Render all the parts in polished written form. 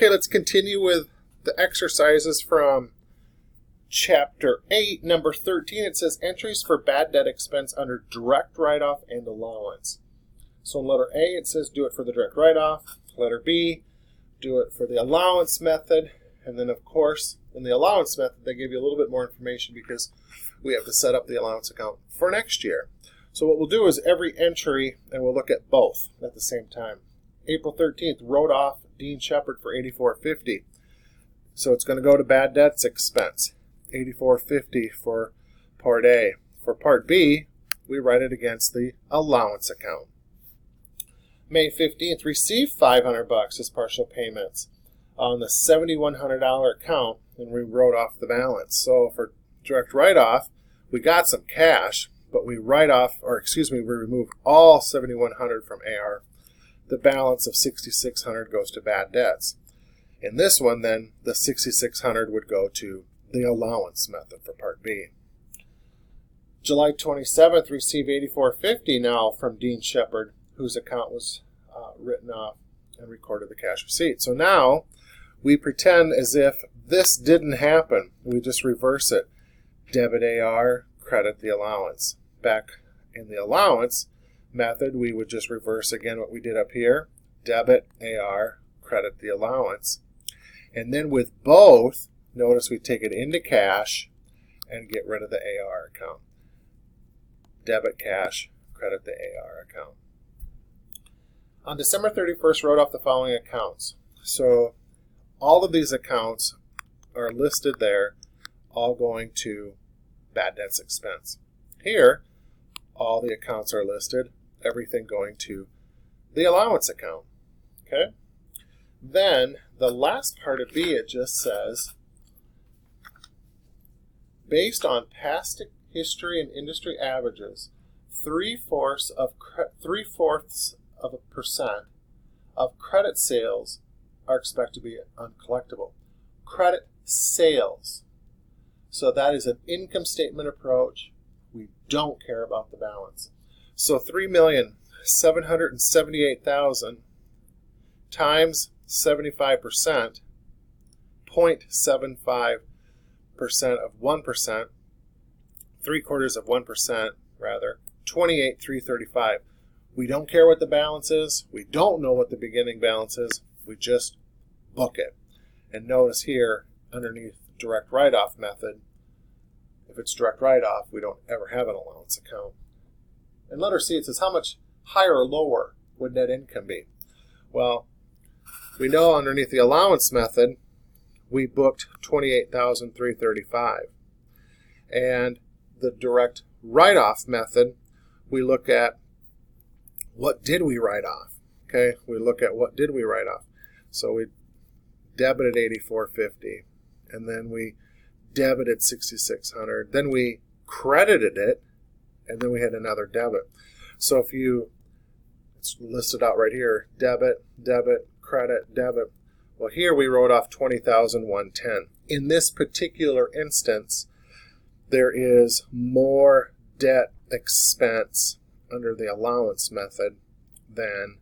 Okay, let's continue with the exercises from Chapter 8, number 13. It says entries for bad debt expense under direct write-off and allowance. So in letter A, it says do it for the direct write-off. Letter B, do it for the allowance method. And then, of course, in the allowance method, they give you a little bit more information because we have to set up the allowance account for next year. So what we'll do is every entry, and we'll look at both at the same time. April 13th, wrote off Dean Shepard for $84.50. So it's going to go to bad debts expense, $84.50 for Part A. For Part B, we write it against the allowance account. May 15th, received $500 as partial payments on the $7,100 account, and we wrote off the balance. So for direct write-off, we got some cash, but we we remove all $7,100 from AR. The balance of $6,600 goes to bad debts. In this one, then, the $6,600 would go to the allowance method for Part B. July 27th, received $84.50 now from Dean Shepard, whose account was written off and recorded the cash receipt. So now we pretend as if this didn't happen. We just reverse it. Debit AR, credit the allowance. Back in the allowance method, we would just reverse again what we did up here. Debit AR, credit the allowance. And then with both, notice we take it into cash and get rid of the AR account. Debit cash, credit the AR account. On December 31st, wrote off the following accounts. So all of these accounts are listed there, all going to bad debts expense. Here, all the accounts are listed, everything going to the allowance account. Okay? Then, the last part of B, it just says, based on past history and industry averages, 3/4 of a percent of credit sales are expected to be uncollectible. Credit sales. So that is an income statement approach. We don't care about the balance. So 3,778,000 times 75%, 0.75% of 1%, 3/4 of 1% rather, 28,335. We don't care what the balance is. We don't know what the beginning balance is. We just book it. And notice here, underneath direct write-off method, if it's direct write-off, we don't ever have an allowance account. In letter C, it says how much higher or lower would net income be? Well, we know underneath the allowance method, we booked $28,335. And the direct write-off method, we look at what did we write off? Okay, we look at what did we write off. So we debited $84.50, and then we debited $6,600. Then we credited it, and then we had another debit. So if it's listed out right here, debit, debit, credit, debit. Well, here we wrote off $20,110. In this particular instance, there is more debt expense under the allowance method than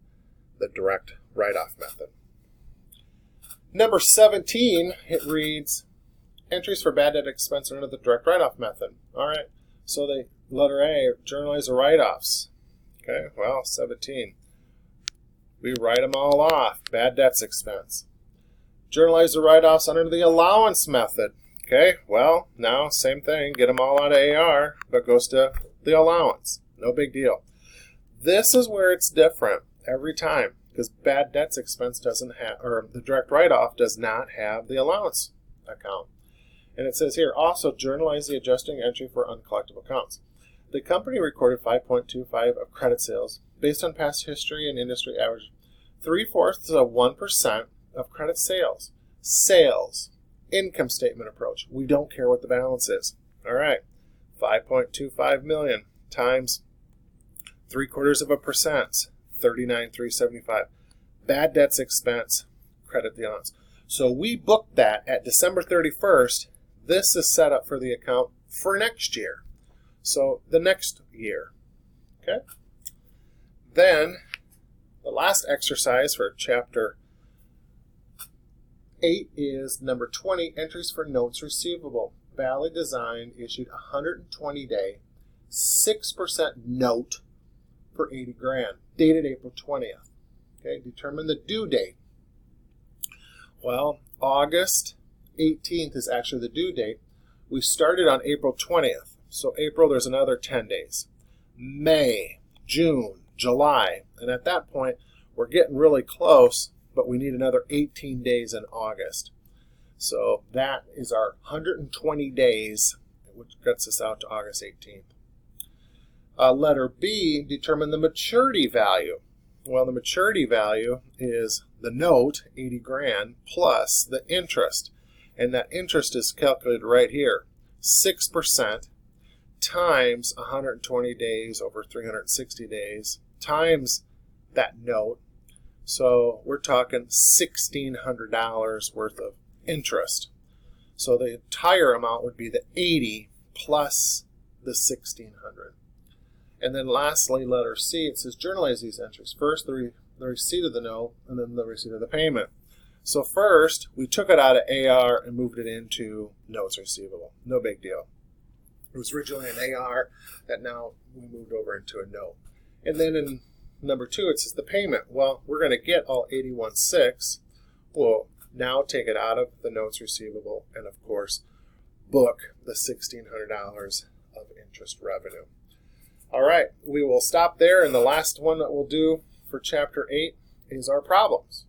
the direct write-off method. Number 17, it reads, entries for bad debt expense under the direct write-off method. All right, so the letter A, journalize the write-offs. Okay, well, 17. We write them all off, bad debts expense. Journalize the write-offs under the allowance method. Okay, well, now, same thing, get them all out of AR, but goes to the allowance. No big deal. This is where it's different every time, because bad debts expense doesn't have, or the direct write-off does not have the allowance account. And it says here, also journalize the adjusting entry for uncollectible accounts. The company recorded 5.25 of credit sales based on past history and industry average. 3/4 of 1% of credit sales. Sales. Income statement approach. We don't care what the balance is. All right. 5.25 million times 0.75%, 39,375. Bad debts expense, credit the allowance. So we booked that at December 31st. This is set up for the account for next year. So the next year. Okay? Then the last exercise for chapter 8 is number 20, entries for notes receivable. Valley Design issued a 120-day, 6% note for 80 grand, dated April 20th. Okay, determine the due date. Well, August 18th is actually the due date. We started on April 20th. So April, there's another 10 days. May, June, July. And at that point, we're getting really close, but we need another 18 days in August. So that is our 120 days, which gets us out to August 18th. Letter B, determine the maturity value. Well, the maturity value is the note, 80 grand, plus the interest. And that interest is calculated right here. 6% times 120 days over 360 days times that note. So we're talking $1,600 worth of interest. So the entire amount would be the 80 plus the 1,600. And then lastly, letter C, it says journalize these entries. First, the receipt of the note, and then the receipt of the payment. So first, we took it out of AR and moved it into notes receivable. No big deal. It was originally an AR that now we moved over into a note. And then in number 2, it says the payment. Well, we're going to get all 81.6. We'll now take it out of the notes receivable and, of course, book the $1,600 of interest revenue. All right, we will stop there, and the last one that we'll do for Chapter 8 is our problems.